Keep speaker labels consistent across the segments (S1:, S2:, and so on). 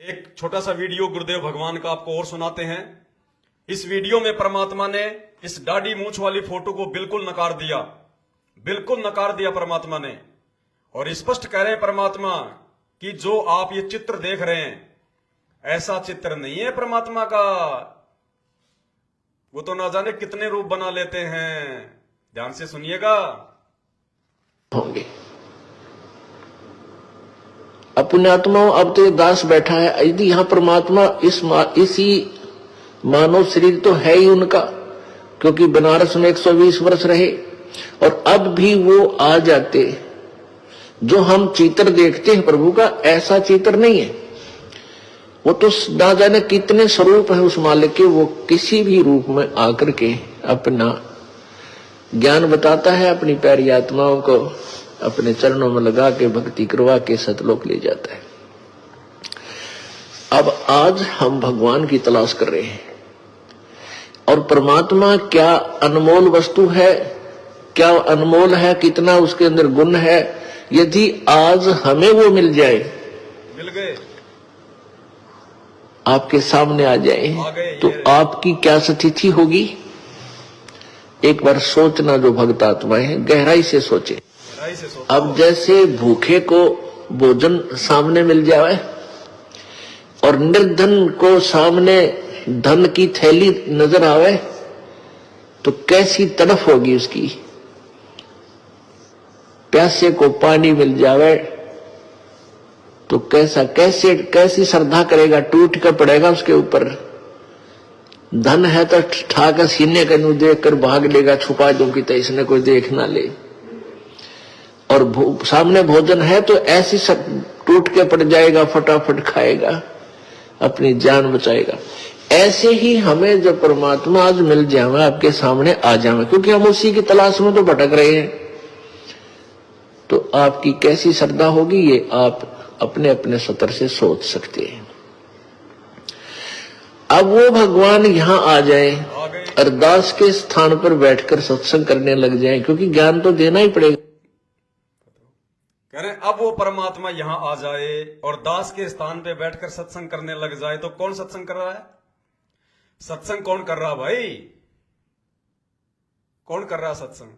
S1: एक छोटा सा वीडियो गुरुदेव भगवान का आपको और सुनाते हैं। इस वीडियो में परमात्मा ने इस दाढ़ी मूंछ वाली फोटो को बिल्कुल नकार दिया, बिल्कुल नकार दिया परमात्मा ने। और स्पष्ट कह रहे हैं परमात्मा कि जो आप ये चित्र देख रहे हैं ऐसा चित्र नहीं है परमात्मा का, वो तो ना जाने कितने रूप बना लेते हैं। ध्यान से सुनिएगा।
S2: होंगे पुण्यात्माओं, अब तो दास बैठा है। यदि यहाँ परमात्मा इसी मानव शरीर तो है ही उनका, क्योंकि बनारस में 120 वर्ष रहे और अब भी वो आ जाते। जो हम चित्र देखते हैं प्रभु का, ऐसा चित्र नहीं है। वो तो ना जाने कितने स्वरूप है उस मालिक के। वो किसी भी रूप में आकर के अपना ज्ञान बताता है, अपनी प्यारी आत्माओं को अपने चरणों में लगा के भक्ति करवा के सतलोक ले जाता है। अब आज हम भगवान की तलाश कर रहे हैं, और परमात्मा क्या अनमोल वस्तु है, क्या अनमोल है, कितना उसके अंदर गुण है। यदि आज हमें वो मिल जाए,
S1: मिल गए,
S2: आपके सामने आ जाए, तो आपकी क्या स्थिति होगी। एक बार सोचना, जो भक्त आत्माएं हैं गहराई से सोचे। अब जैसे भूखे को भोजन सामने मिल जाए और निर्धन को सामने धन की थैली नजर आवे, तो कैसी तड़फ होगी उसकी। प्यासे को पानी मिल जावे तो कैसी श्रद्धा करेगा, टूट कर पड़ेगा उसके ऊपर। धन है तो ठाकर सीने का नू देख कर भाग लेगा, छुपा दूंगी तो इसने कोई देख ना ले। और सामने भोजन है तो ऐसी सब टूट के पड़ जाएगा, फटाफट खाएगा, अपनी जान बचाएगा। ऐसे ही हमें जब परमात्मा आज मिल जाए, आपके सामने आ जाए, क्योंकि हम उसी की तलाश में तो भटक रहे हैं, तो आपकी कैसी श्रद्धा होगी ये आप अपने अपने स्तर से सोच सकते हैं। अब वो भगवान यहां आ जाए, अरदास के स्थान पर बैठकर सत्संग करने लग जाए, क्योंकि ज्ञान तो देना ही पड़ेगा।
S1: कह रहे अब वो परमात्मा यहां आ जाए और दास के स्थान पे बैठकर सत्संग करने लग जाए, तो कौन सत्संग कर रहा है? सत्संग कौन कर रहा भाई? कौन कर रहा है सत्संग?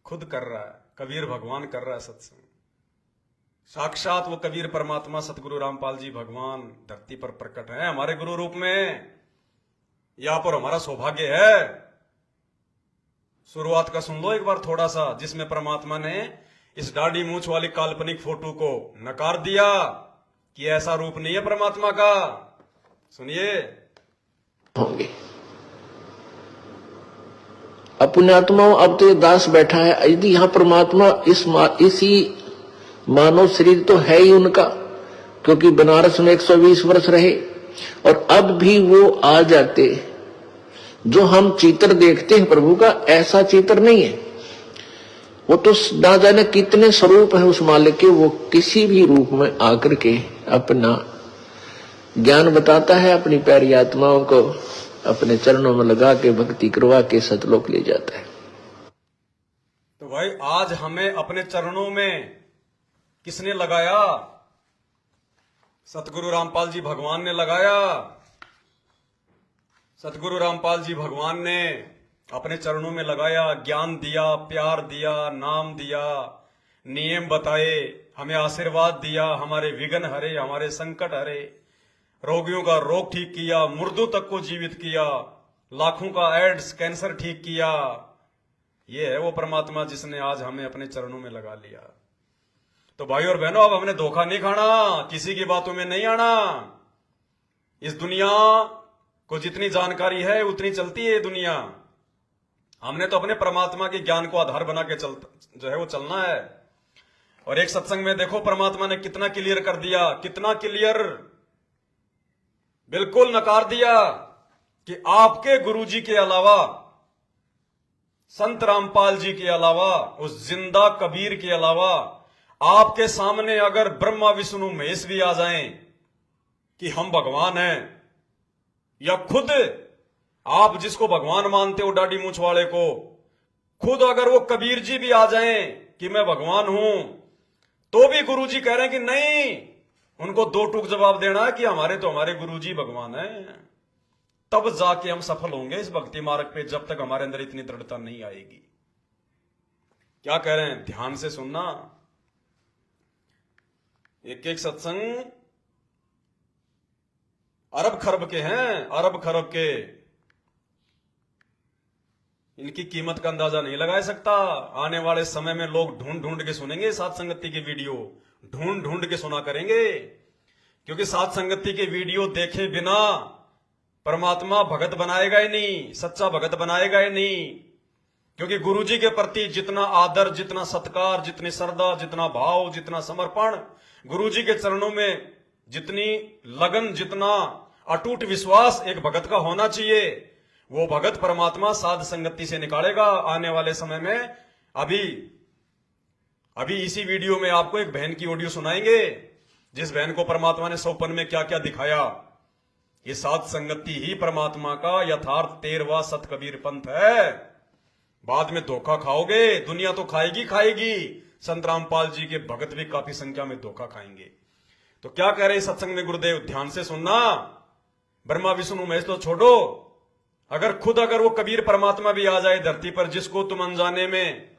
S1: खुद कर रहा है, कबीर भगवान कर रहा है सत्संग। साक्षात वो कबीर परमात्मा सतगुरु रामपाल जी भगवान धरती पर प्रकट है हमारे गुरु रूप में। यहां पर हमारा सौभाग्य है। शुरुआत का सुन लो एक बार थोड़ा सा, जिसमें परमात्मा ने इस दाढ़ी मूंछ वाली काल्पनिक फोटो को नकार दिया कि ऐसा रूप नहीं है परमात्मा का। सुनिए।
S2: होंगे पुण्यात्माओं, अब तो दास बैठा है। यदि यहाँ परमात्मा इसी मानव शरीर तो है ही उनका, क्योंकि बनारस में 120 वर्ष रहे और अब भी वो आ जाते। जो हम चित्र देखते हैं प्रभु का, ऐसा चित्र नहीं है। वो तो ना जाने कितने स्वरूप है उस मालिक के। वो किसी भी रूप में आकर के अपना ज्ञान बताता है, अपनी प्यारी आत्माओं को अपने चरणों में लगा के भक्ति करवा के सतलोक ले जाता है।
S1: तो भाई आज हमें अपने चरणों में किसने लगाया? सतगुरु रामपाल जी भगवान ने लगाया। सतगुरु रामपाल जी भगवान ने अपने चरणों में लगाया, ज्ञान दिया, प्यार दिया, नाम दिया, नियम बताए, हमें आशीर्वाद दिया, हमारे विघ्न हरे, हमारे संकट हरे, रोगियों का रोग ठीक किया, मुर्दों तक को जीवित किया, लाखों का एड्स कैंसर ठीक किया। ये है वो परमात्मा जिसने आज हमें अपने चरणों में लगा लिया। तो भाई और बहनों, अब हमने धोखा नहीं खाना, किसी की बातों में नहीं आना। इस दुनिया को जितनी जानकारी है उतनी चलती है दुनिया। हमने तो अपने परमात्मा के ज्ञान को आधार बना के चलना है। और एक सत्संग में देखो परमात्मा ने कितना क्लियर कर दिया, कितना क्लियर, बिल्कुल नकार दिया कि आपके गुरुजी के अलावा, संत रामपाल जी के अलावा, उस जिंदा कबीर के अलावा आपके सामने अगर ब्रह्मा विष्णु महेश भी आ जाएं कि हम भगवान हैं, या खुद आप जिसको भगवान मानते हो दाढ़ी मूंछ वाले को, खुद अगर वो कबीर जी भी आ जाएं कि मैं भगवान हूं, तो भी गुरुजी कह रहे हैं कि नहीं, उनको दो टूक जवाब देना है कि हमारे तो हमारे गुरुजी भगवान हैं। तब जाके हम सफल होंगे इस भक्ति मार्ग पे, जब तक हमारे अंदर इतनी दृढ़ता नहीं आएगी। क्या कह रहे हैं, ध्यान से सुनना। एक एक सत्संग अरब खरब के हैं, अरब खरब के। इनकी कीमत का अंदाजा नहीं लगा सकता। आने वाले समय में लोग ढूंढ ढूंढ के सुनेंगे सात संगति के वीडियो, ढूंढ ढूंढ के सुना करेंगे, क्योंकि सात संगति के वीडियो देखे बिना परमात्मा भगत बनाएगा ही नहीं, सच्चा भगत बनाएगा ही नहीं। क्योंकि गुरुजी के प्रति जितना आदर, जितना सत्कार, जितनी श्रद्धा, जितना भाव, जितना समर्पण, गुरुजी के चरणों में जितनी लगन, जितना अटूट विश्वास एक भगत का होना चाहिए, वो भगत परमात्मा साध संगति से निकालेगा आने वाले समय में। अभी इसी वीडियो में आपको एक बहन की ऑडियो सुनाएंगे, जिस बहन को परमात्मा ने 100 में क्या क्या दिखाया। ये साध संगति ही परमात्मा का यथार्थ 13वां सत कबीर पंथ है। बाद में धोखा खाओगे, दुनिया तो खाएगी खाएगी, संत रामपाल जी के भगत भी काफी संख्या में धोखा खाएंगे। तो क्या कह रहे सत्संग में गुरुदेव, ध्यान से सुनना। ब्रह्मा विष्णु महेश तो छोड़ो, अगर वो कबीर परमात्मा भी आ जाए धरती पर, जिसको तुम अनजाने में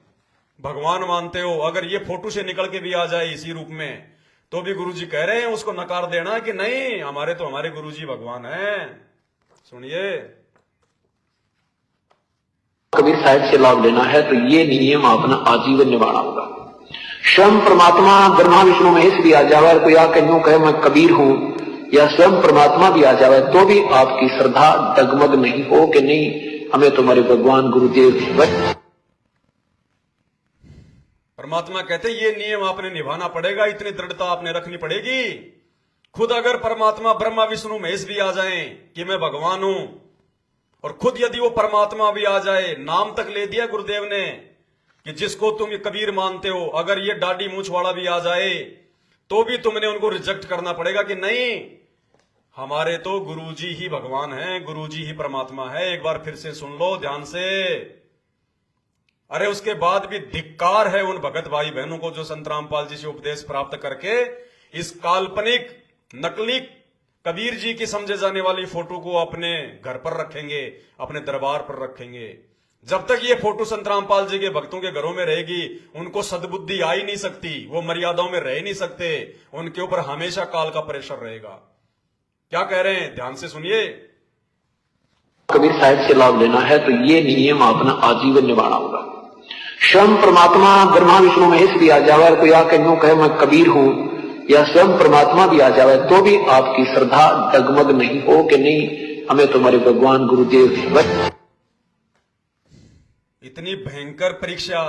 S1: भगवान मानते हो, अगर ये फोटो से निकल के भी आ जाए इसी रूप में, तो भी गुरुजी कह रहे हैं उसको नकार देना कि नहीं, हमारे तो हमारे गुरुजी भगवान हैं। सुनिए,
S2: कबीर साहब से लाभ लेना है तो ये नियम अपना आजीवन निभाना होगा। स्वयं परमात्मा ब्रह्मा विष्णु महेश भी आ जावे और कोई आके यूं कहे मैं कबीर हूं, या स्वयं परमात्मा भी आ जावे, तो भी आपकी श्रद्धा डगमग नहीं हो कि नहीं हमें तुम्हारे भगवान गुरुदेव।
S1: परमात्मा कहते ये नियम आपने निभाना पड़ेगा, इतनी दृढ़ता आपने रखनी पड़ेगी। खुद अगर परमात्मा ब्रह्मा विष्णु महेश भी आ जाएं कि मैं भगवान हूं, और खुद यदि वो परमात्मा भी आ जाए, नाम तक ले दिया गुरुदेव ने कि जिसको तुम ये कबीर मानते हो, अगर ये दाढ़ी मूंछ वाला भी आ जाए तो भी तुमने उनको रिजेक्ट करना पड़ेगा कि नहीं, हमारे तो गुरुजी ही भगवान हैं, गुरुजी ही परमात्मा है। एक बार फिर से सुन लो ध्यान से। अरे उसके बाद भी धिक्कार है उन भगत भाई बहनों को जो संत रामपाल जी से उपदेश प्राप्त करके इस काल्पनिक नकली कबीर जी की समझे जाने वाली फोटो को अपने घर पर रखेंगे, अपने दरबार पर रखेंगे। जब तक ये फोटो संत रामपाल जी के भक्तों के घरों में रहेगी, उनको सद्बुद्धि आ ही नहीं सकती, वो मर्यादाओं में रह नहीं सकते, उनके ऊपर हमेशा काल का प्रेशर रहेगा। क्या कह रहे हैं, ध्यान से सुनिए।
S2: कबीर साहब से लाभ लेना है तो ये नियम अपना आजीवन निभाना होगा। स्वयं परमात्मा ब्रह्मा विष्णु महेश भी आ जावे और कोई आके यूं कहे मैं कबीर हूं, या स्वयं परमात्मा भी आ जावे, तो भी आपकी श्रद्धा डगमग नहीं हो कि नहीं हमें तुम्हारे भगवान गुरुदेव।
S1: इतनी भयंकर परीक्षा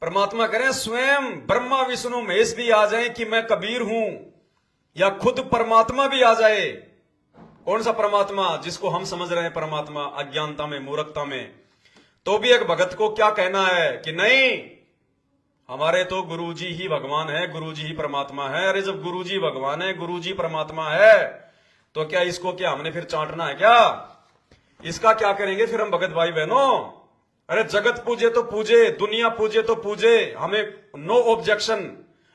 S1: परमात्मा करें, स्वयं ब्रह्मा विष्णु महेश भी आ जाए कि मैं कबीर हूं, या खुद परमात्मा भी आ जाए। कौन सा परमात्मा? जिसको हम समझ रहे हैं परमात्मा अज्ञानता में, मूर्खता में। तो भी एक भगत को क्या कहना है कि नहीं, हमारे तो गुरुजी ही भगवान है, गुरुजी ही परमात्मा है। अरे जब गुरुजी भगवान है, गुरुजी परमात्मा है, तो क्या इसको क्या हमने फिर चाटना है क्या? इसका क्या करेंगे फिर हम भगत भाई बहनों? अरे जगत पूजे तो पूजे, दुनिया पूजे तो पूजे, हमें नो ऑब्जेक्शन।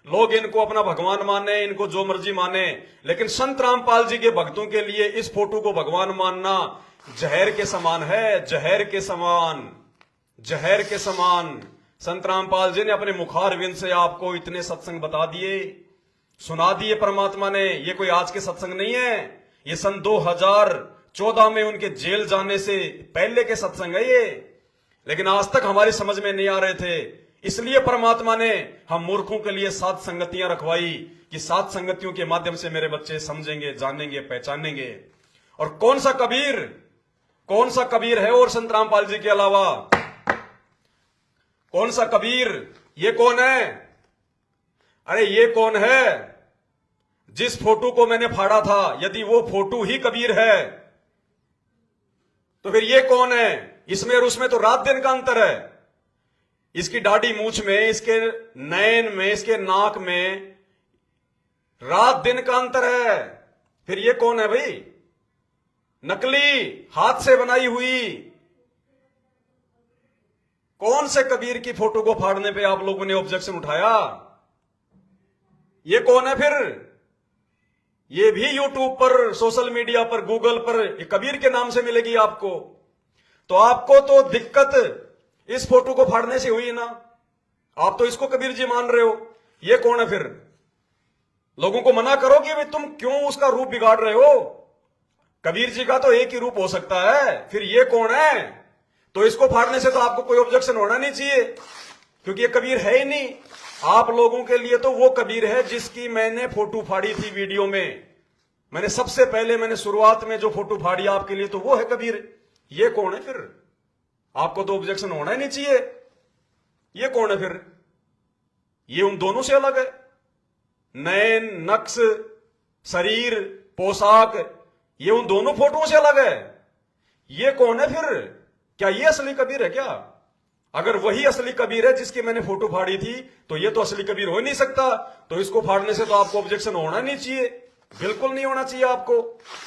S1: लोग इनको अपना भगवान माने, इनको जो मर्जी माने, लेकिन संत रामपाल जी के भक्तों के लिए इस फोटो को भगवान मानना जहर के समान है, जहर के समान, जहर के समान। संत रामपाल जी ने अपने मुखारविंद से आपको इतने सत्संग बता दिए, सुना दिए परमात्मा ने। ये कोई आज के सत्संग नहीं है, ये सन 2014 में उनके जेल जाने से पहले के सत्संग है ये, लेकिन आज तक हमारी समझ में नहीं आ रहे थे। इसलिए परमात्मा ने हम मूर्खों के लिए 7 संगतियां रखवाई कि 7 संगतियों के माध्यम से मेरे बच्चे समझेंगे, जानेंगे, पहचानेंगे। और कौन सा कबीर, कौन सा कबीर है और संत रामपाल जी के अलावा? कौन सा कबीर? ये कौन है? अरे ये कौन है? जिस फोटो को मैंने फाड़ा था, यदि वो फोटो ही कबीर है तो फिर ये कौन है? इसमें और उसमें तो रात दिन का अंतर है। इसकी दाढ़ी मूछ में, इसके नयन में, इसके नाक में रात दिन का अंतर है। फिर ये कौन है भाई? नकली, हाथ से बनाई हुई। कौन से कबीर की फोटो को फाड़ने पे आप लोगों ने ऑब्जेक्शन उठाया? ये कौन है फिर? ये भी यूट्यूब पर, सोशल मीडिया पर, गूगल पर ये कबीर के नाम से मिलेगी आपको। तो आपको तो दिक्कत इस फोटो को फाड़ने से हुई ना, आप तो इसको कबीर जी मान रहे हो। ये कौन है फिर? लोगों को मना करो कि भाई तुम क्यों उसका रूप बिगाड़ रहे हो। कबीर जी का तो एक ही रूप हो सकता है, फिर ये कौन है? तो इसको फाड़ने से तो आपको कोई ऑब्जेक्शन होना नहीं चाहिए, क्योंकि ये कबीर है ही नहीं। आप लोगों के लिए तो वो कबीर है जिसकी मैंने फोटो फाड़ी थी वीडियो में। मैंने सबसे पहले मैंने शुरुआत में जो फोटो फाड़ी आपके लिए, तो वो है कबीर। ये कौन है फिर? आपको तो ऑब्जेक्शन होना ही नहीं चाहिए। ये कौन है फिर? ये उन दोनों से अलग है। नयन, नक्श, शरीर, पोशाक, ये उन दोनों फोटोओं से अलग है। ये कौन है फिर? क्या ये असली कबीर है क्या? अगर वही असली कबीर है जिसकी मैंने फोटो फाड़ी थी, तो ये तो असली कबीर हो ही नहीं सकता। तो इसको फाड़ने से तो आपको ऑब्जेक्शन होना नहीं चाहिए, बिल्कुल नहीं होना चाहिए आपको,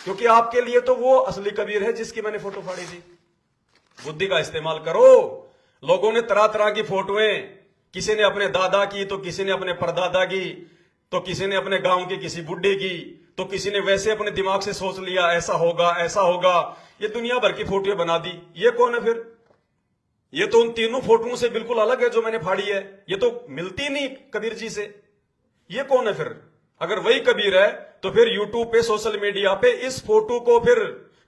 S1: क्योंकि आपके लिए तो वो असली कबीर है जिसकी मैंने फोटो फाड़ी थी। बुद्धि का इस्तेमाल करो। लोगों ने तरह तरह की फोटोएं, किसी ने अपने दादा की, तो किसी ने अपने परदादा की, तो किसी ने अपने गांव के किसी बुढ़े की, तो किसी ने वैसे अपने दिमाग से सोच लिया ऐसा होगा ऐसा होगा। ये दुनिया भर की फोटोएं बना दी। ये कौन है फिर? ये तो उन तीनों फोटोओं से बिल्कुल अलग है जो मैंने फाड़ी है। ये तो मिलती नहीं कबीर जी से। ये कौन है फिर? अगर वही कबीर है तो फिर यूट्यूब पे, सोशल मीडिया पे इस फोटो को फिर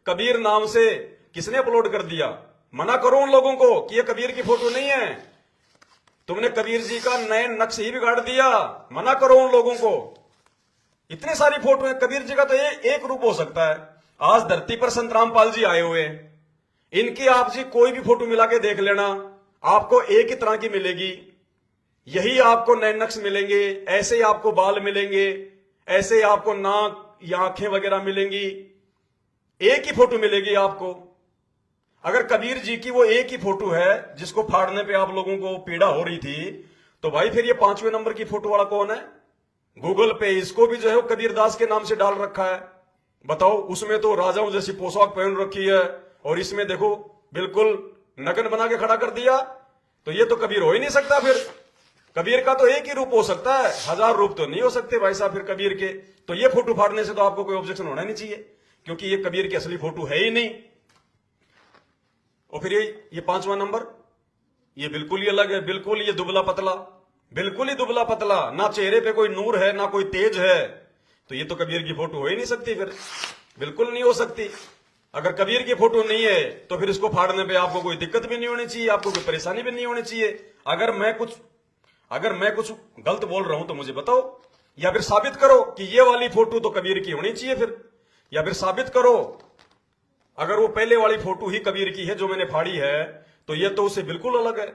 S1: कबीर नाम से किसने अपलोड कर दिया? मना करो उन लोगों को कि ये कबीर की फोटो नहीं है। तुमने कबीर जी का नयन नक्श ही बिगाड़ दिया। मना करो उन लोगों को। इतनी सारी फोटो है कबीर जी का, तो एक रूप हो सकता है। आज धरती पर संत रामपाल जी आए हुए हैं, इनकी आप जी कोई भी फोटो मिला के देख लेना, आपको एक ही तरह की मिलेगी। यही आपको नयन नक्श मिलेंगे, ऐसे ही आपको बाल मिलेंगे, ऐसे ही आपको नाक या आंखें वगैरह मिलेंगी। एक ही फोटो मिलेगी आपको। अगर कबीर जी की वो एक ही फोटो है जिसको फाड़ने पे आप लोगों को पीड़ा हो रही थी, तो भाई फिर ये 5वें नंबर की फोटो वाला कौन है? गूगल पे इसको भी जो है कबीर दास के नाम से डाल रखा है। बताओ, उसमें तो राजाओं जैसी पोशाक पहन रखी है, और इसमें देखो बिल्कुल नग्न बना के खड़ा कर दिया। तो ये तो कबीर हो ही नहीं सकता फिर। कबीर का तो एक ही रूप हो सकता है, 1000 रूप तो नहीं हो सकते भाई साहब फिर कबीर के। तो ये फोटो फाड़ने से तो आपको कोई ऑब्जेक्शन होना नहीं चाहिए, क्योंकि ये कबीर की असली फोटो है ही नहीं। और फिर ये 5वां नंबर, ये बिल्कुल ही अलग है। बिल्कुल ये दुबला पतला, बिल्कुल ही दुबला पतला, ना चेहरे पे कोई नूर है ना कोई तेज है। तो ये तो कबीर की फोटो हो ही नहीं सकती फिर, बिल्कुल नहीं हो सकती। अगर कबीर की फोटो नहीं है तो फिर इसको फाड़ने पे आपको कोई दिक्कत भी नहीं होनी चाहिए, आपको कोई परेशानी भी नहीं होनी चाहिए। अगर मैं कुछ गलत बोल रहा हूं तो मुझे बताओ, या फिर साबित करो कि ये वाली फोटो तो कबीर की होनी चाहिए फिर, या फिर साबित करो अगर वो पहले वाली फोटो ही कबीर की है जो मैंने फाड़ी है, तो ये तो उससे बिल्कुल अलग है।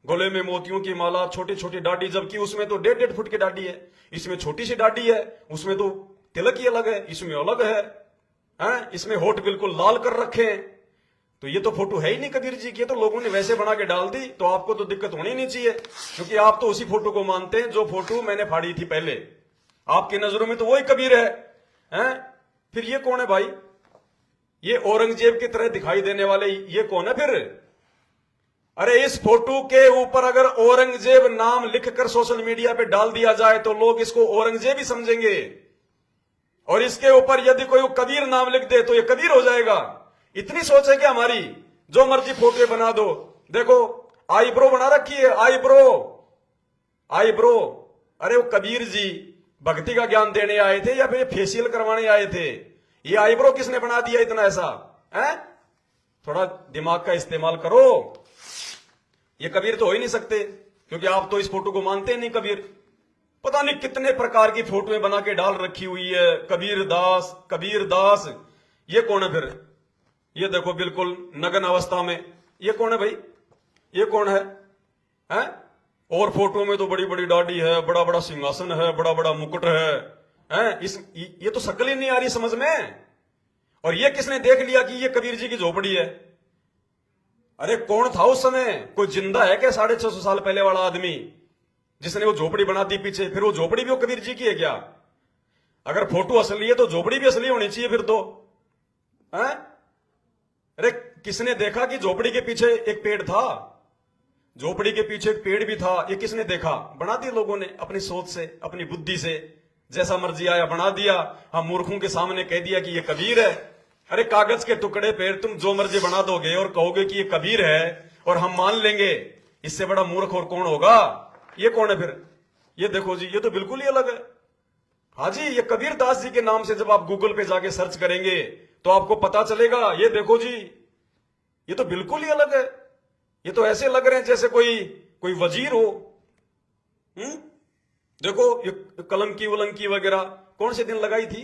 S1: गले में मोतियों की माला, छोटी छोटी डाडी, जबकि उसमें तो 1.5 फुट की डाडी है, इसमें छोटी सी डाडी है। उसमें तो तिलक ही अलग है, इसमें अलग है। इसमें होठ बिल्कुल लाल कर रखे हैं। तो ये तो फोटो है ही नहीं कबीर जी की, तो लोगों ने वैसे बना के डाल दी। तो आपको तो दिक्कत होनी नहीं चाहिए, क्योंकि आप तो उसी फोटो को मानते हैं जो फोटो मैंने फाड़ी थी पहले। आपकी नजरों में तो वही कबीर है। फिर ये कौन है भाई? ये औरंगजेब की तरह दिखाई देने वाले ये कौन है फिर? अरे इस फोटो के ऊपर अगर औरंगजेब नाम लिखकर सोशल मीडिया पे डाल दिया जाए तो लोग इसको औरंगजेब ही समझेंगे, और इसके ऊपर यदि कोई कबीर नाम लिख दे तो ये कबीर हो जाएगा। इतनी सोच है कि हमारी जो मर्जी फोटो बना दो। देखो आईब्रो बना रखी है, आईब्रो। अरे वो कबीर जी भक्ति का ज्ञान देने आए थे या फिर फेशियल करवाने आए थे? ये आईब्रो किसने बना दिया इतना ऐसा? थोड़ा दिमाग का इस्तेमाल करो। ये कबीर तो हो ही नहीं सकते, क्योंकि आप तो इस फोटो को मानते नहीं कबीर। पता नहीं कितने प्रकार की फोटोएं बना के डाल रखी हुई है, कबीर दास। ये कौन है फिर? ये देखो बिल्कुल नग्न अवस्था में, ये कौन है भाई? ये कौन है? और फोटो में तो बड़ी बड़ी दाढ़ी है, बड़ा बड़ा सिंहासन है, बड़ा बड़ा मुकुट है। ये तो शक्ल ही नहीं आ रही समझ में। और ये किसने देख लिया कि ये कबीर जी की झोपड़ी है? अरे कौन था उस समय? कोई जिंदा है क्या 650 साल पहले वाला आदमी जिसने वो झोपड़ी बना दी पीछे? फिर वो झोपड़ी भी वो कबीर जी की है क्या? अगर फोटो असली है तो झोपड़ी भी असली होनी चाहिए फिर तो। अरे किसने देखा कि झोपड़ी के पीछे एक पेड़ था? झोपड़ी के पीछे एक पेड़ भी था, ये किसने देखा? बना दिया लोगों ने अपनी सोच से, अपनी बुद्धि से, जैसा मर्जी आया बना दिया। हम मूर्खों के सामने कह दिया कि ये कबीर है। अरे कागज के टुकड़े पे तुम जो मर्जी बना दोगे और कहोगे कि ये कबीर है और हम मान लेंगे, इससे बड़ा मूर्ख और कौन होगा? ये कौन है फिर? ये देखो जी, ये तो बिल्कुल ही अलग है। हाँ जी, ये कबीर दास जी के नाम से जब आप गूगल पे जाके सर्च करेंगे तो आपको पता चलेगा। ये देखो जी, ये तो बिल्कुल ही अलग है। ये तो ऐसे लग रहे हैं जैसे कोई वजीर हो। देखो ये कलंकी वलंकी वगैरह कौन से दिन लगाई थी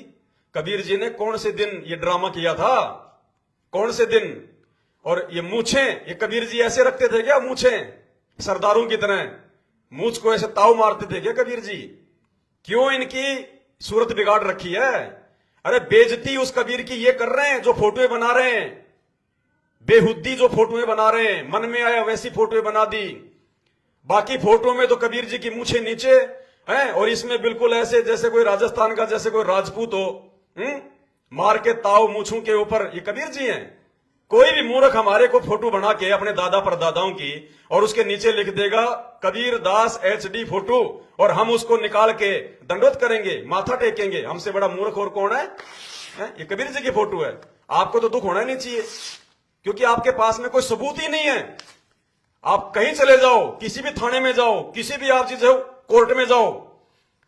S1: कबीर जी ने? कौन से दिन ये ड्रामा किया था? कौन से दिन? और ये मूछें, ये कबीर जी ऐसे रखते थे क्या मूछें? सरदारों की तरह मूछ को ऐसे ताव मारते थे क्या कबीर जी? क्यों इनकी सूरत बिगाड़ रखी है? अरे बेइज्जती उस कबीर की ये कर रहे हैं जो फोटोएं बना रहे हैं, बेहुद्दी जो फोटोएं बना रहे हैं, मन में आया वैसी फोटोएं बना दी। बाकी फोटो में तो कबीर जी की मूछें नीचे हैं और इसमें बिल्कुल ऐसे जैसे कोई राजस्थान का जैसे कोई राजपूत हो, मार के ताव मूछों के ऊपर। ये कबीर जी हैं। कोई भी मूर्ख हमारे को फोटो बना के अपने दादा परदादाओं की और उसके नीचे लिख देगा कबीर दास HD फोटो, और हम उसको निकाल के दंडवत करेंगे, माथा टेकेंगे। हमसे बड़ा मूर्ख और कौन है? ये कबीर जी की फोटो है। आपको तो दुख होना ही नहीं चाहिए, क्योंकि आपके पास में कोई सबूत ही नहीं है। आप कहीं चले जाओ, किसी भी थाने में जाओ, किसी भी आप चीज कोर्ट में जाओ,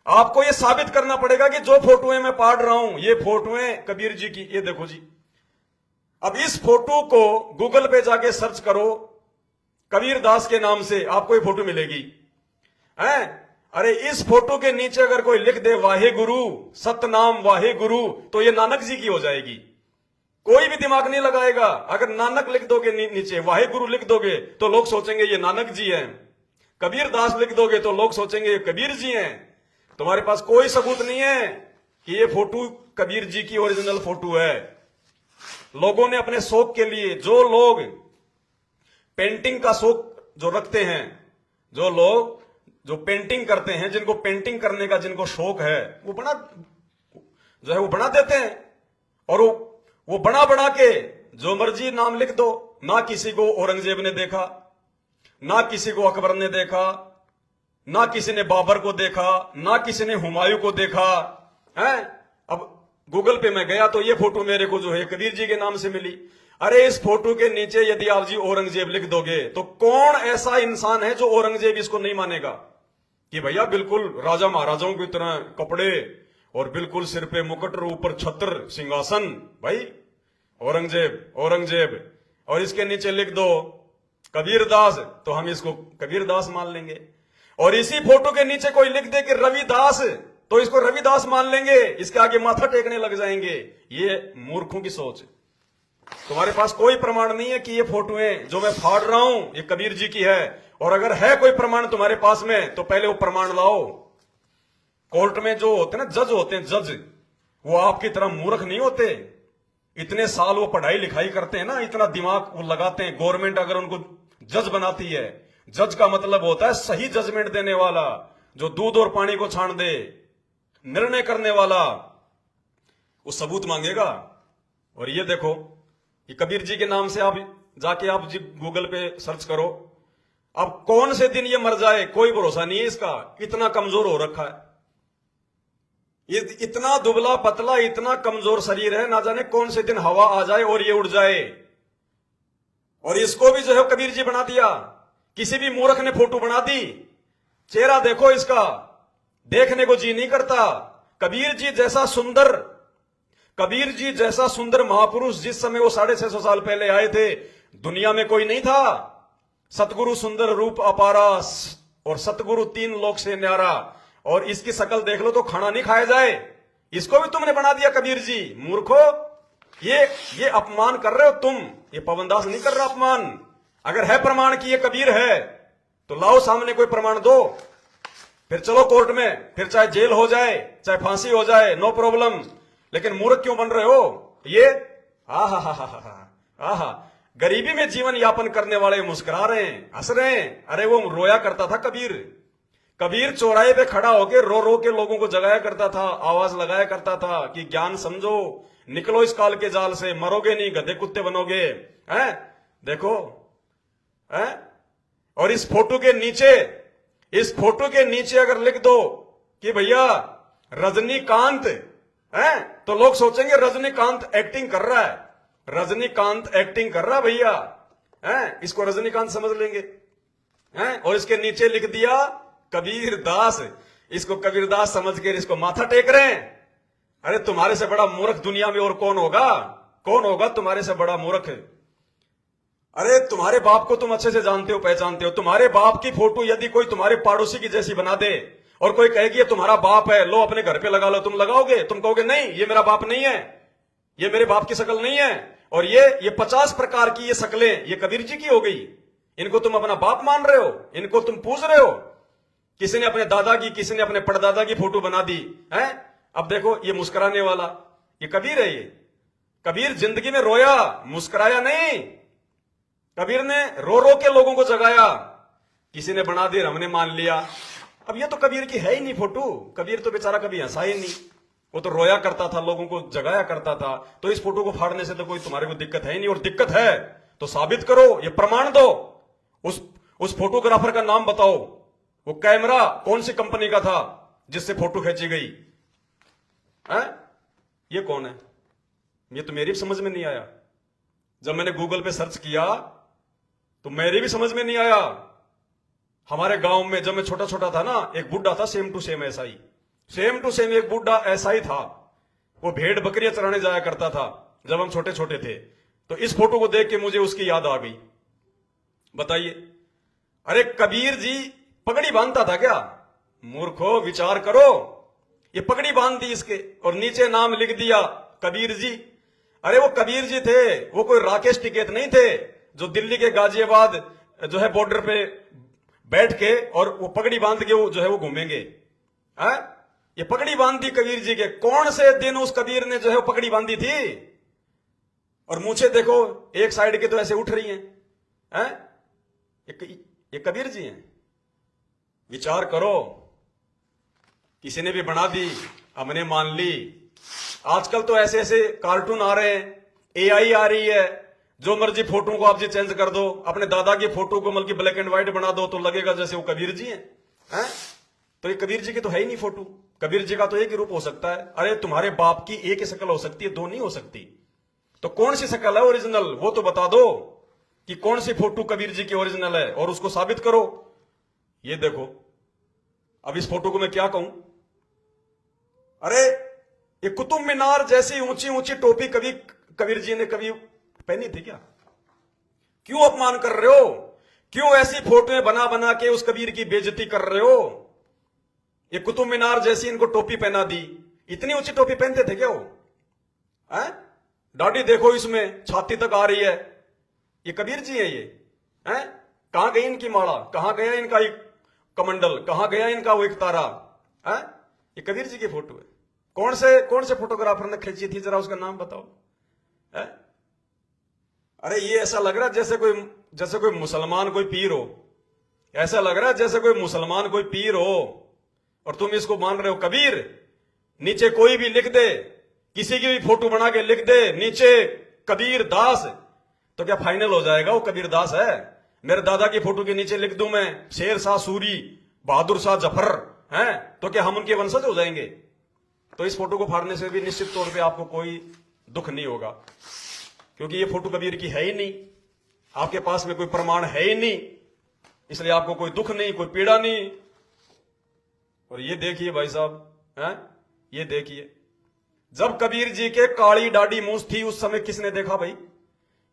S1: आपको यह साबित करना पड़ेगा कि जो फोटोएं मैं पाड़ रहा हूं ये फोटोएं कबीर जी की। ये देखो जी, अब इस फोटो को गूगल पे जाके सर्च करो कबीर दास के नाम से, आपको ये फोटो मिलेगी। अरे इस फोटो के नीचे अगर कोई लिख दे वाहे गुरु, सतनाम वाहे गुरु, तो ये नानक जी की हो जाएगी। कोई भी दिमाग नहीं लगाएगा। अगर नानक लिख दोगे नीचे, वाहे गुरु लिख दोगे तो लोग सोचेंगे ये नानक जी हैं। कबीर दास लिख दोगे तो लोग सोचेंगे ये कबीर जी हैं। तुम्हारे पास कोई सबूत नहीं है कि ये फोटो कबीर जी की ओरिजिनल फोटो है। लोगों ने अपने शौक के लिए, जो लोग पेंटिंग का शौक जो रखते हैं, जो लोग जो पेंटिंग करते हैं, जिनको पेंटिंग करने का जिनको शौक है, वो बना देते हैं। और वो बना के जो मर्जी नाम लिख दो। ना किसी को औरंगजेब ने देखा, ना किसी को अकबर ने देखा, ना किसी ने बाबर को देखा, ना किसी ने हुमायूं को देखा है। अब गूगल पे मैं गया तो ये फोटो मेरे को जो है कबीर जी के नाम से मिली। अरे इस फोटो के नीचे यदि आप जी औरंगजेब लिख दोगे तो कौन ऐसा इंसान है जो औरंगजेब इसको नहीं मानेगा कि भैया बिल्कुल राजा महाराजाओं की तरह कपड़े और बिल्कुल सिर पे मुकुट, ऊपर छत्र सिंहासन, भाई औरंगजेब औरंगजेब। और इसके नीचे लिख दो कबीर दास, तो हम इसको कबीर दास मान लेंगे। और इसी फोटो के नीचे कोई लिख दे कि रविदास, तो इसको रविदास मान लेंगे, इसके आगे माथा टेकने लग जाएंगे। ये मूर्खों की सोच है। तुम्हारे पास कोई प्रमाण नहीं है कि ये फोटोएं जो मैं फाड़ रहा हूं ये कबीर जी की है। और अगर है कोई प्रमाण तुम्हारे पास में तो पहले वो प्रमाण लाओ। कोर्ट में जो होते हैं ना जज होते हैं, जज, वो आपकी तरह मूर्ख नहीं होते। इतने साल वो पढ़ाई लिखाई करते हैं ना, इतना दिमाग वो लगाते हैं। गवर्नमेंट अगर उनको जज बनाती है, जज का मतलब होता है सही जजमेंट देने वाला, जो दूध और पानी को छान दे, निर्णय करने वाला। वो सबूत मांगेगा। और ये देखो, ये कबीर जी के नाम से आप जाके आप जी गूगल पे सर्च करो। अब कौन से दिन ये मर जाए कोई भरोसा नहीं है इसका। इतना कमजोर हो रखा है, ये इतना दुबला पतला, इतना कमजोर शरीर है, ना जाने कौन से दिन हवा आ जाए और ये उड़ जाए। और इसको भी जो है कबीर जी बना दिया। किसी भी मूर्ख ने फोटो बना दी। चेहरा देखो इसका, देखने को जी नहीं करता। कबीर जी जैसा सुंदर महापुरुष जिस समय वो 650 साल पहले आए थे, दुनिया में कोई नहीं था। सतगुरु सुंदर रूप अपारा और सतगुरु 3 लोक से न्यारा। और इसकी शकल देख लो तो खाना नहीं खाया जाए। इसको भी तुमने बना दिया कबीर जी। मूर्खो, ये अपमान कर रहे हो तुम। ये पवनदास नहीं कर रहा अपमान। अगर है प्रमाण कि ये कबीर है तो लाओ सामने कोई प्रमाण दो, फिर चलो कोर्ट में, फिर चाहे जेल हो जाए चाहे फांसी हो जाए, नो प्रॉब्लम। लेकिन मूर्ख क्यों बन रहे हो? ये आहा गरीबी में जीवन यापन करने वाले मुस्कुरा रहे हैं, हंस रहे हैं। अरे वो रोया करता था कबीर चौराहे पे खड़ा होके रो रो के लोगों को जगाया करता था, आवाज लगाया करता था कि ज्ञान समझो, निकलो इस काल के जाल से, मरोगे नहीं, गधे कुत्ते बनोगे। हैं देखो, हैं और इस फोटो के नीचे अगर लिख दो कि भैया रजनीकांत है, तो लोग सोचेंगे रजनीकांत एक्टिंग कर रहा है, रजनीकांत एक्टिंग कर रहा है भैया, है, इसको रजनीकांत समझ लेंगे, हैं। और इसके नीचे लिख दिया कबीर दास, इसको कबीर दास समझ के इसको माथा टेक रहे हैं। अरे तुम्हारे से बड़ा मूर्ख दुनिया में और कौन होगा, कौन होगा तुम्हारे से बड़ा मूर्ख? अरे तुम्हारे बाप को तुम अच्छे से जानते हो, पहचानते हो। तुम्हारे बाप की फोटो यदि कोई तुम्हारे पड़ोसी की जैसी बना दे और कोई कहेगी ये तुम्हारा बाप है, लो अपने घर पे लगा लो, तुम लगाओगे? तुम कहोगे नहीं, ये मेरा बाप नहीं है, ये मेरे बाप की शक्ल नहीं है। और ये 50 प्रकार की ये शक्लें ये कबीर जी की हो गई, इनको तुम अपना बाप मान रहे हो, इनको तुम पूज रहे हो। किसी ने अपने दादा की, किसी ने अपने परदादा की फोटो बना दी है। अब देखो ये मुस्कुराने वाला, ये कबीर है। ये कबीर जिंदगी में रोया, मुस्कुराया नहीं। कबीर ने रो रो के लोगों को जगाया। किसी ने बना दी, हमने मान लिया। अब ये तो कबीर की है ही नहीं फोटो। कबीर तो बेचारा कभी हंसा ही नहीं, वो तो रोया करता था, लोगों को जगाया करता था। तो इस फोटो को फाड़ने से तो कोई तुम्हारे को दिक्कत है ही नहीं। और दिक्कत है तो साबित करो, ये प्रमाण दो। उस फोटोग्राफर का नाम बताओ, वो कैमरा कौन सी कंपनी का था जिससे फोटो खींची गई है? ये कौन है? ये तो मेरी भी समझ में नहीं आया। जब मैंने गूगल पे सर्च किया तो मेरी भी समझ में नहीं आया। हमारे गांव में जब मैं छोटा छोटा था ना, एक बुढ़ा था सेम टू सेम ऐसा ही, सेम टू सेम एक बुढ़ा ऐसा ही था। वो भेड़ बकरियां चराने जाया करता था जब हम छोटे छोटे थे। तो इस फोटो को देख के मुझे उसकी याद आ गई। बताइए, अरे कबीर जी पगड़ी बांधता था क्या? मूर्खो, विचार करो। ये पगड़ी बांध दी इसके और नीचे नाम लिख दिया कबीर जी। अरे वो कबीर जी थे, वो कोई राकेश टिकैत नहीं थे जो दिल्ली के गाजियाबाद जो है बॉर्डर पे बैठ के और वो पगड़ी बांध के वो जो है वो घूमेंगे। ये पगड़ी बांध दी कबीर जी के। कौन से दिन उस कबीर ने जो है वो पगड़ी बांधी थी? और मूछे देखो एक साइड के तो ऐसे उठ रही हैं। ये कबीर जी हैं? विचार करो। किसी ने भी बना दी, हमने मान ली। आजकल तो ऐसे ऐसे कार्टून आ रहे हैं, एआई आ रही है, जो मर्जी फोटो को आप जी चेंज कर दो। अपने दादा की फोटो को बल्कि ब्लैक एंड व्हाइट बना दो तो लगेगा जैसे वो कबीर जी हैं। तो ये कबीर जी की तो है ही नहीं फोटो। कबीर जी का तो एक ही रूप हो सकता है। अरे तुम्हारे बाप की एक ही शक्ल हो सकती है, दो नहीं हो सकती। तो कौन सी शक्ल है ओरिजिनल, वो तो बता दो कि कौन सी फोटो कबीर जी की ओरिजिनल है और उसको साबित करो। ये देखो, अब इस फोटो को मैं क्या कहूं? अरे ये कुतुब मीनार जैसी ऊंची ऊंची टोपी कभी कबीर जी ने कभी पहनी थी क्या? क्यों अपमान कर रहे हो? क्यों ऐसी फोटोएं बना बना के उस कबीर की बेइज्जती कर रहे हो? ये कुतुब मीनार जैसी इनको टोपी पहना दी। इतनी ऊंची टोपी पहनते थे क्या वो? दाढ़ी देखो इसमें छाती तक आ रही है। ये कबीर जी है ये? कहां गई इनकी माला? कहां गया इनका एक कमंडल? कहां गया इनका वो एक तारा? ये कबीर जी की फोटो है। कौन से फोटोग्राफर ने खींची थी, जरा उसका नाम बताओ। अरे ये ऐसा लग रहा है जैसे कोई मुसलमान कोई पीर हो। ऐसा लग रहा है जैसे कोई मुसलमान कोई पीर हो और तुम इसको मान रहे हो कबीर। नीचे कोई भी लिख दे, किसी की भी फोटो बना के लिख दे नीचे कबीर दास, तो क्या फाइनल हो जाएगा वो कबीर दास है? मेरे दादा की फोटो के नीचे लिख दूं मैं शेर शाह सूरी, बहादुर शाह जफर, हैं, तो क्या हम उनके वंशज हो जाएंगे? तो इस फोटो को फाड़ने से भी निश्चित तौर पे आपको कोई दुख नहीं होगा, क्योंकि ये फोटो कबीर की है ही नहीं। आपके पास में कोई प्रमाण है ही नहीं, इसलिए आपको कोई दुख नहीं, कोई पीड़ा नहीं। और ये देखिए भाई साहब, ये देखिए, जब कबीर जी के काली दाढ़ी मूछ थी उस समय किसने देखा भाई?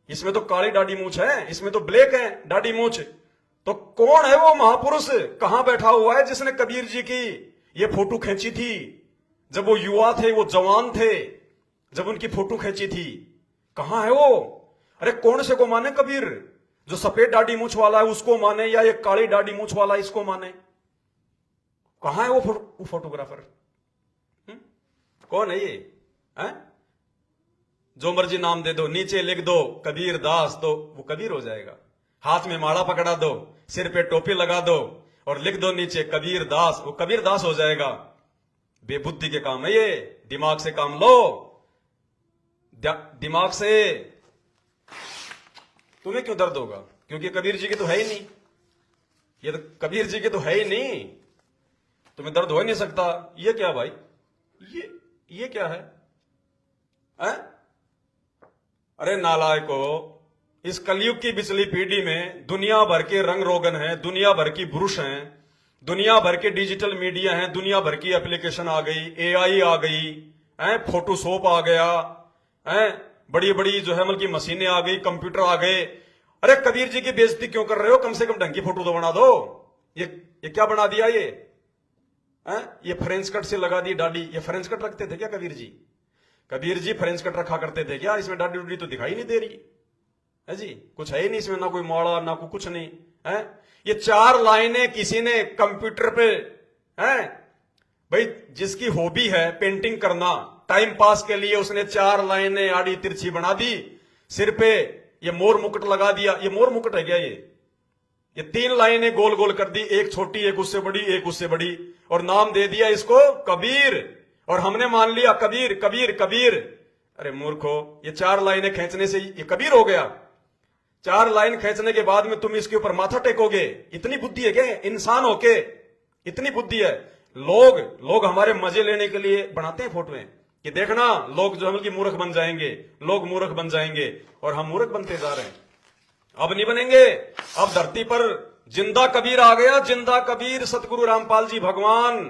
S1: इसमें तो काली दाढ़ी मूछ है, इसमें तो ब्लैक है दाढ़ी मूछ। तो कौन है वो महापुरुष, कहां बैठा हुआ है जिसने कबीर जी की ये फोटो खींची थी? जब वो युवा थे, वो जवान थे, जब उनकी फोटो खींची थी, कहां है वो? अरे कौन से को माने कबीर? जो सफेद दाढ़ी मूछ वाला है उसको माने या ये काली दाढ़ी मूछ वाला इसको माने? कहां है वो फोटोग्राफर? कौन है ये? जो मर्जी नाम दे दो, नीचे लिख दो कबीर दास, तो वो कबीर हो जाएगा। हाथ में माला पकड़ा दो, सिर पे टोपी लगा दो और लिख दो नीचे कबीर दास, वो कबीर दास हो जाएगा। बेबुद्धि के काम है ये, दिमाग से काम लो। दिमाग से तुम्हें क्यों दर्द होगा? क्योंकि कबीर जी की तो है ही नहीं। ये तो कबीर जी के तो है ही नहीं, तुम्हें दर्द हो ही नहीं सकता। ये क्या भाई, ये क्या है? अरे नालायको, इस कलयुग की बिचली पीढ़ी में दुनिया भर के रंग रोगन हैं, दुनिया भर की ब्रुश हैं, दुनिया भर के डिजिटल मीडिया हैं, दुनिया भर की एप्लीकेशन आ गई, एआई आ गई है, फोटोशॉप आ गया है, बड़ी बड़ी जो है मतलब की मशीनें आ गई, कंप्यूटर आ गए। अरे कबीर जी की बेइज्जती क्यों कर रहे हो? कम से कम ढंग की फोटो तो बना दो। ये क्या बना दिया ये? ये फ्रेंच कट से लगा दी दाढ़ी। ये फ्रेंच कट रखते थे क्या कबीर जी? कबीर जी फ्रेंच कट रखा करते थे क्या? इसमें दाढ़ी उड़ी तो दिखाई नहीं दे रही है जी, कुछ है ही नहीं इसमें, ना कोई माड़ा ना कोई कुछ नहीं है। ये 4 लाइनें किसी ने कंप्यूटर पे है भाई, जिसकी हॉबी है पेंटिंग करना, टाइम पास के लिए उसने 4 लाइनें आड़ी तिरछी बना दी, सिर पे ये मोर मुकुट लगा दिया। ये मोर मुकुट है क्या? ये 3 लाइनें गोल गोल कर दी, एक छोटी एक उससे बड़ी एक उससे बड़ी, और नाम दे दिया इसको कबीर, और हमने मान लिया कबीर कबीर कबीर। अरे मूर्खो, ये 4 लाइनें खींचने से ये कबीर हो गया? 4 लाइन खींचने के बाद में तुम इसके ऊपर माथा टेकोगे? इतनी बुद्धि है क्या इंसान होके? इतनी बुद्धि है? लोग हमारे मजे लेने के लिए बनाते हैं फोटोएं कि देखना लोग जो है कि मूर्ख बन जाएंगे, लोग मूर्ख बन जाएंगे, और हम मूर्ख बनते जा रहे हैं। अब नहीं बनेंगे। अब धरती पर जिंदा कबीर आ गया, जिंदा कबीर सतगुरु रामपाल जी भगवान।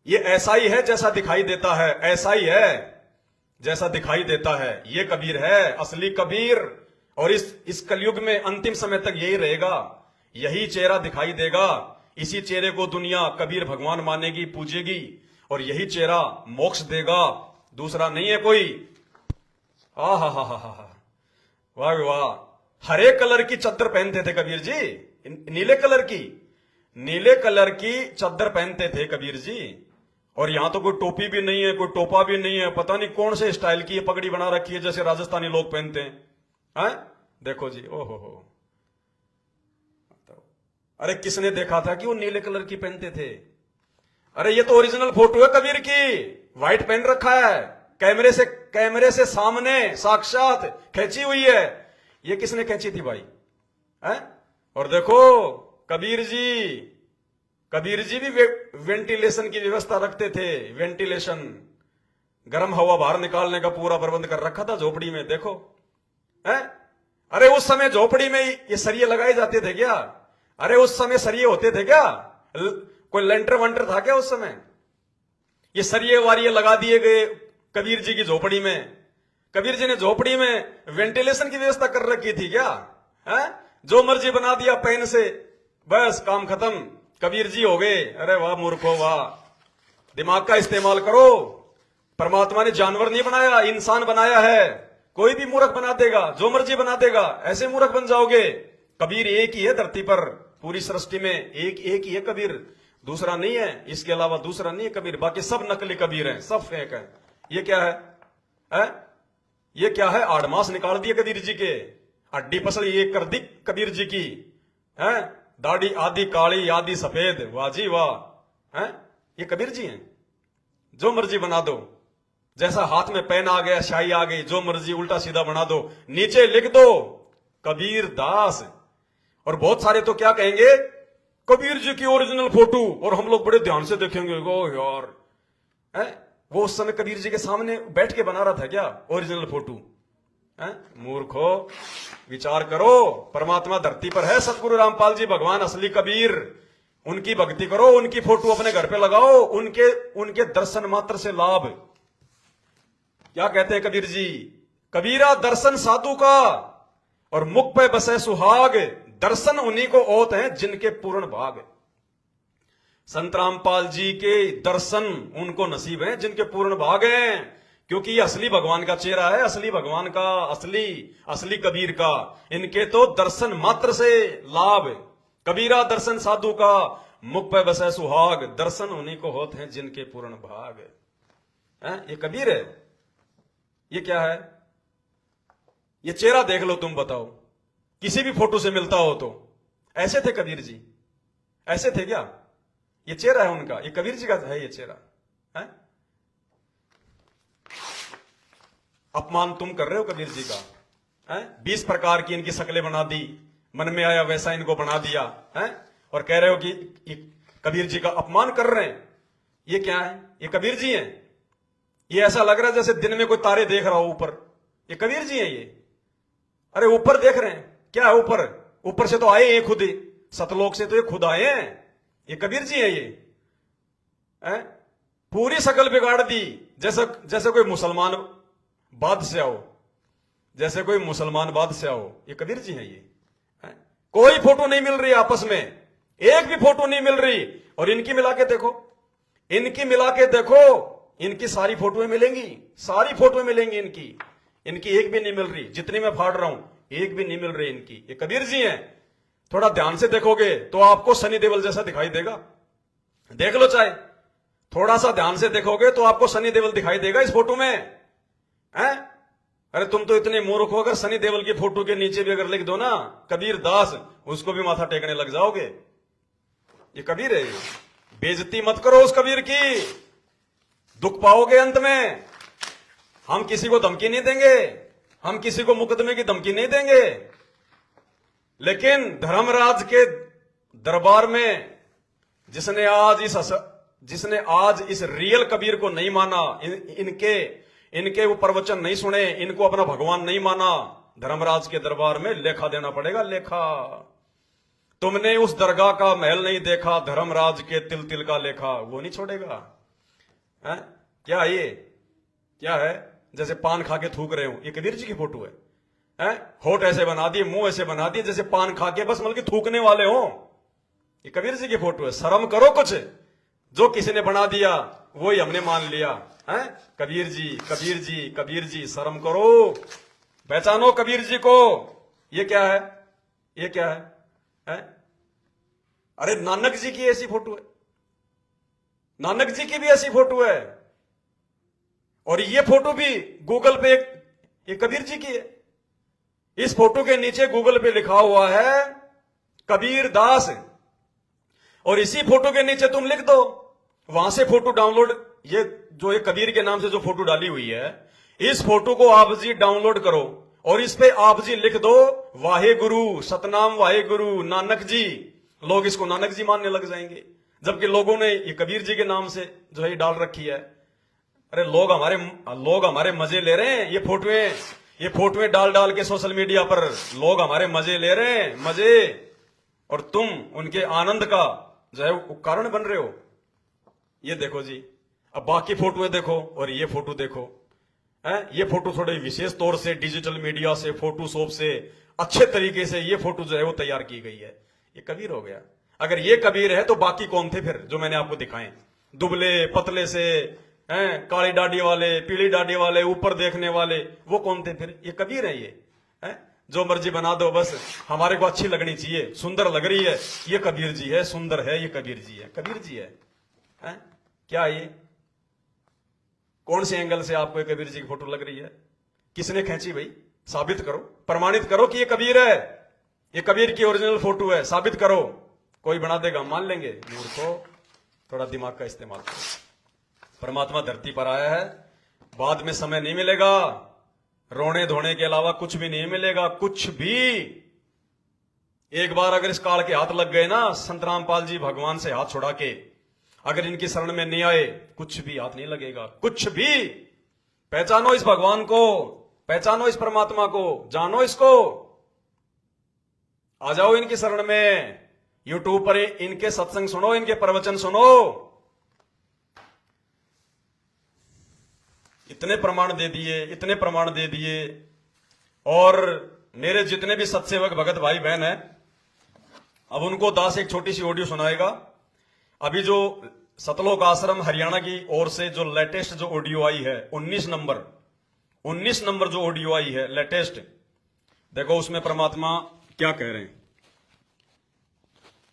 S1: ये ऐसा ही है जैसा दिखाई देता है, ऐसा ही है जैसा दिखाई देता है। ये कबीर है, असली कबीर। और इस कलयुग में अंतिम समय तक यही रहेगा, यही चेहरा दिखाई देगा। इसी चेहरे को दुनिया कबीर भगवान मानेगी, पूजेगी, और यही चेहरा मोक्ष देगा, दूसरा नहीं है कोई। हा हा हा हा हा, वाह वाह। हरे कलर की चद्दर पहनते थे कबीर जी, नीले कलर की चद्दर पहनते थे कबीर जी। और यहां तो कोई टोपी भी नहीं है, कोई टोपा भी नहीं है, पता नहीं कौन से स्टाइल की पगड़ी बना रखी है जैसे राजस्थानी लोग पहनते हैं। देखो जी, ओहो हो। अरे किसने देखा था कि वो नीले कलर की पहनते थे? अरे ये तो ओरिजिनल फोटो है कबीर की, व्हाइट पहन रखा है, कैमरे से सामने साक्षात खींची हुई है। ये किसने खींची थी भाई? और देखो कबीर जी भी वेंटिलेशन की व्यवस्था रखते थे। वेंटिलेशन, गर्म हवा बाहर निकालने का पूरा प्रबंध कर रखा था झोपड़ी में। देखो अरे उस समय झोपड़ी में ये सरिये लगाए जाते थे क्या? अरे उस समय सरिये होते थे क्या? कोई लेंटर वंटर था क्या उस समय? ये सरिये वारिये लगा दिए गए कबीर जी की झोपड़ी में। कबीर जी ने झोपड़ी में वेंटिलेशन की व्यवस्था कर रखी थी क्या? जो मर्जी बना दिया पेन से, बस काम खत्म, कबीर जी हो गए। अरे वाह मूर्खो वाह, दिमाग का इस्तेमाल करो। परमात्मा ने जानवर नहीं बनाया, इंसान बनाया है। कोई भी मूर्ख बना देगा, जो मर्जी बना देगा, ऐसे मूर्ख बन जाओगे। कबीर एक ही है धरती पर, पूरी सृष्टि में एक ही है कबीर, दूसरा नहीं है। इसके अलावा दूसरा नहीं है कबीर, बाकी सब नकली कबीर हैं, सब फेक है। ये क्या है? ये क्या है? आड़मास निकाल दिए कबीर जी के, हड्डी पसली ये कर दी कबीर जी की है, दाढ़ी आधी काली आधी सफेद, वाह जी वाह। ये कबीर जी हैं, जो मर्जी बना दो। जैसा हाथ में पेन आ गया, शाही आ गई, जो मर्जी उल्टा सीधा बना दो, नीचे लिख दो कबीर दास। और बहुत सारे तो क्या कहेंगे, कबीर जी की ओरिजिनल फोटो, और हम लोग बड़े ध्यान से देखेंगे, ओ यार वो उस समय कबीर जी के सामने बैठ के बना रहा था क्या ओरिजिनल फोटो? मूर्खो, विचार करो। परमात्मा धरती पर है, सतगुरु रामपाल जी भगवान असली कबीर। उनकी भक्ति करो, उनकी फोटो अपने घर पे लगाओ, उनके दर्शन मात्र से लाभ। क्या कहते हैं कबीर जी? कबीरा दर्शन साधु का, और मुख पे बसे सुहाग, दर्शन उन्हीं को ओत हैं जिनके पूर्ण भाग। संत रामपाल जी के दर्शन उनको नसीब हैं जिनके पूर्ण भाग हैं, क्योंकि ये असली भगवान का चेहरा है, असली भगवान का, असली कबीर का। इनके तो दर्शन मात्र से लाभ। कबीरा दर्शन साधु का, मुख पे बसे सुहाग, दर्शन उन्हीं को होते हैं जिनके पूर्ण भाग। ये कबीर है। ये क्या है? ये चेहरा देख लो, तुम बताओ, किसी भी फोटो से मिलता हो तो। ऐसे थे कबीर जी? ऐसे थे क्या? ये चेहरा है उनका, ये कबीर जी का है ये चेहरा है? अपमान तुम कर रहे हो कबीर जी का। 20 प्रकार की इनकी शक्लें बना दी, मन में आया वैसा इनको बना दिया है। और कह रहे हो कि ये कबीर जी का अपमान कर रहे हैं। ये क्या है? ये कबीर जी हैं। ये ऐसा लग रहा है जैसे दिन में कोई तारे देख रहा हो ऊपर। ये कबीर जी हैं ये। अरे ऊपर देख रहे हैं, क्या है ऊपर? ऊपर से तो आए हैं खुद ही, सतलोक से तो ये खुद आए हैं। ये कबीर जी हैं ये। हैं? पूरी शकल बिगाड़ दी, जैसे जैसे कोई मुसलमान बादशाह हो, जैसे कोई मुसलमान बादशाह हो। ये कबीर जी हैं ये। हैं? कोई फोटो नहीं मिल रही आपस में, एक भी फोटो नहीं मिल रही। और इनकी मिला के देखो, इनकी मिला के देखो, इनकी सारी फोटोएं मिलेंगी, सारी फोटोएं मिलेंगी इनकी। इनकी एक भी नहीं मिल रही, जितनी मैं फाड़ रहा हूं एक भी नहीं मिल रही इनकी। ये कबीर जी हैं। थोड़ा ध्यान से देखोगे तो आपको सनी देओल जैसा दिखाई देगा। देख लो चाहे, थोड़ा सा ध्यान से देखोगे तो आपको सनी देओल दिखाई देगा इस फोटो में। हैं? अरे तुम तो इतने मूर्ख हो, अगर सनी देओल की फोटो के नीचे भी अगर लिख दो ना कबीर दास, उसको भी माथा टेकने लग जाओगे। ये कबीर है। बेइज्जती मत करो उस कबीर की, दुख पाओगे अंत में। हम किसी को धमकी नहीं देंगे, हम किसी को मुकदमे की धमकी नहीं देंगे, लेकिन धर्मराज के दरबार में जिसने आज इस रियल कबीर को नहीं माना, इनके वो प्रवचन नहीं सुने, इनको अपना भगवान नहीं माना, धर्मराज के दरबार में लेखा देना पड़ेगा, लेखा। तुमने उस दरगाह का महल नहीं देखा, धर्मराज के तिल तिल का लेखा वो नहीं छोड़ेगा। है? क्या ये क्या है? जैसे पान खा के थूक रहे हो, ये कबीर जी की फोटो है। हैं? होठ ऐसे बना दिए, मुंह ऐसे बना दिए जैसे पान खा के बस मतलब थूकने वाले हो। ये कबीर जी की फोटो है। शर्म करो कुछ, जो किसी ने बना दिया वही हमने मान लिया। हैं? कबीर जी, कबीर जी, कबीर जी, शर्म करो, पहचानो कबीर जी को। ये क्या है? ये क्या है? हैं? अरे नानक जी की ऐसी फोटो है, नानक जी की भी ऐसी फोटो है। और ये फोटो भी गूगल पे ये कबीर जी की है। इस फोटो के नीचे गूगल पे लिखा हुआ है कबीर दास, और इसी फोटो के नीचे तुम लिख दो, वहां से फोटो डाउनलोड, ये जो ये कबीर के नाम से जो फोटो डाली हुई है, इस फोटो को आप जी डाउनलोड करो और इस पे आप जी लिख दो वाहे गुरु, सतनाम वाहे गुरु नानक जी। लोग इसको नानक जी मानने लग जाएंगे, जबकि लोगों ने ये कबीर जी के नाम से जो है ये डाल रखी है। अरे लोग हमारे मजे ले रहे हैं। ये फोटोएं डाल डाल के सोशल मीडिया पर लोग हमारे मजे ले रहे हैं, मजे, और तुम उनके आनंद का जो है कारण बन रहे हो। ये देखो जी, अब बाकी फोटोएं देखो और ये फोटो देखो। ये फोटो थोड़े विशेष तौर से डिजिटल मीडिया से, फोटोशॉप से अच्छे तरीके से ये फोटो जो है वो तैयार की गई है। ये कबीर हो गया। अगर ये कबीर है तो बाकी कौन थे फिर जो मैंने आपको दिखाए? दुबले पतले से हैं, काली दाढ़ी वाले, पीली दाढ़ी वाले, ऊपर देखने वाले, वो कौन थे फिर? ये कबीर है ये। हैं? जो मर्जी बना दो, बस हमारे को अच्छी लगनी चाहिए, सुंदर लग रही है, ये कबीर जी है, सुंदर है, ये कबीर जी है, कबीर जी है। हैं? क्या ये कौन से एंगल से आपको ये कबीर जी की फोटो लग रही है? किसने खींची भाई? साबित करो, प्रमाणित करो कि ये कबीर है, ये कबीर की ओरिजिनल फोटो है, साबित करो। कोई बना देगा, मान लेंगे। मूर्खों, थोड़ा दिमाग का इस्तेमाल करो। परमात्मा धरती पर आया है, बाद में समय नहीं मिलेगा, रोने धोने के अलावा कुछ भी नहीं मिलेगा, कुछ भी। एक बार अगर इस काल के हाथ लग गए ना, संत रामपाल जी भगवान से हाथ छुड़ा के अगर इनकी शरण में नहीं आए, कुछ भी हाथ नहीं लगेगा, कुछ भी। पहचानो इस भगवान को, पहचानो इस परमात्मा को, जानो इसको, आ जाओ इनकी शरण में। यूट्यूब पर इनके सत्संग सुनो, इनके प्रवचन सुनो। इतने प्रमाण दे दिए, इतने प्रमाण दे दिए। और मेरे जितने भी सत्सेवक भगत भाई बहन हैं, अब उनको दास एक छोटी सी ऑडियो सुनाएगा। अभी जो सतलोक आश्रम हरियाणा की ओर से जो लेटेस्ट जो ऑडियो आई है, 19 नंबर जो ऑडियो आई है लेटेस्ट, देखो उसमें परमात्मा क्या कह रहे हैं।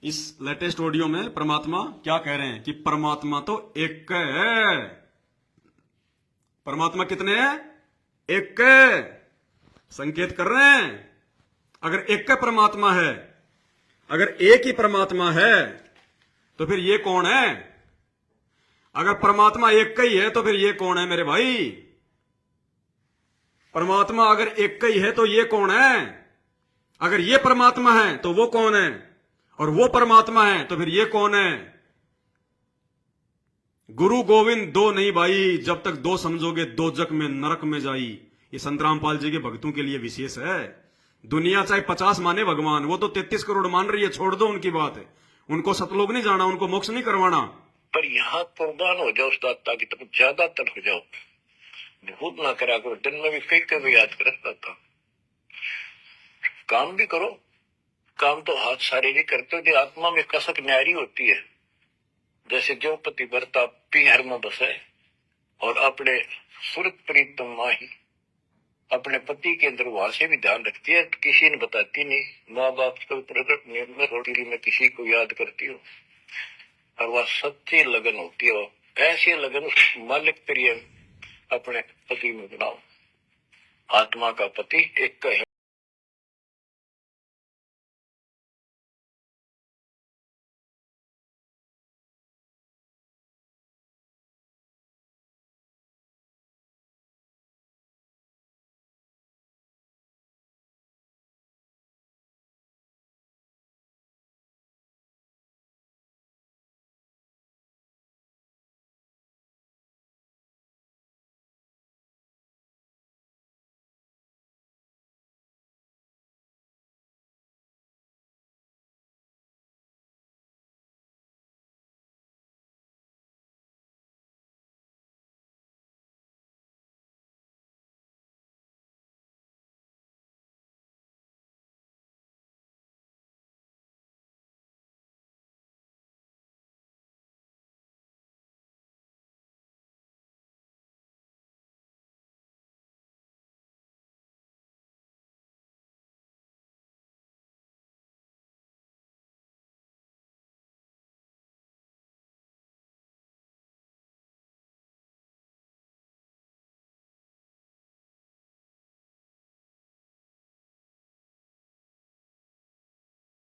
S1: इस लेटेस्ट ऑडियो में परमात्मा क्या कह रहे हैं कि परमात्मा तो एक है। परमात्मा कितने हैं? एक है। संकेत कर रहे हैं, अगर एक का परमात्मा है, अगर एक ही परमात्मा है तो फिर ये कौन है? अगर परमात्मा एक का ही है तो फिर ये कौन है मेरे भाई? परमात्मा अगर एक का ही है तो ये कौन है? अगर ये परमात्मा है तो वो कौन है? और वो परमात्मा है तो फिर ये कौन है? गुरु गोविंद दो नहीं भाई, जब तक दो समझोगे दो जग में नरक में जाई। ये संत रामपाल जी के भक्तों के लिए विशेष है। दुनिया चाहे 50 माने भगवान, वो तो 33 करोड़ मान रही है, छोड़ दो उनकी बात। उनको सतलोक नहीं जाना, उनको मोक्ष नहीं करवाना।
S3: पर यहाँ कुर्बान हो जाओ उस दाता की तरफ, ज्यादा तरफ हो जाओ, भूत ना करा करो। दिन में भी कई कभी याद करता था। काम भी करो, काम तो हाथ शारीरिक करते हो, जो आत्मा में कसक न्यारी होती है। जैसे जो पतिव्रता पीहर में बसे और अपने सुरत प्रीतम माही, अपने पति के अंदर वहां से भी ध्यान रखती है, किसी ने बताती नहीं। माँ बाप को प्रकट नियम में रोटी में किसी को याद करती हो, और वह सच्ची लगन होती है। ऐसी लगन उस मालिक प्रिय अपने पति में बनाओ। आत्मा का पति एक का है।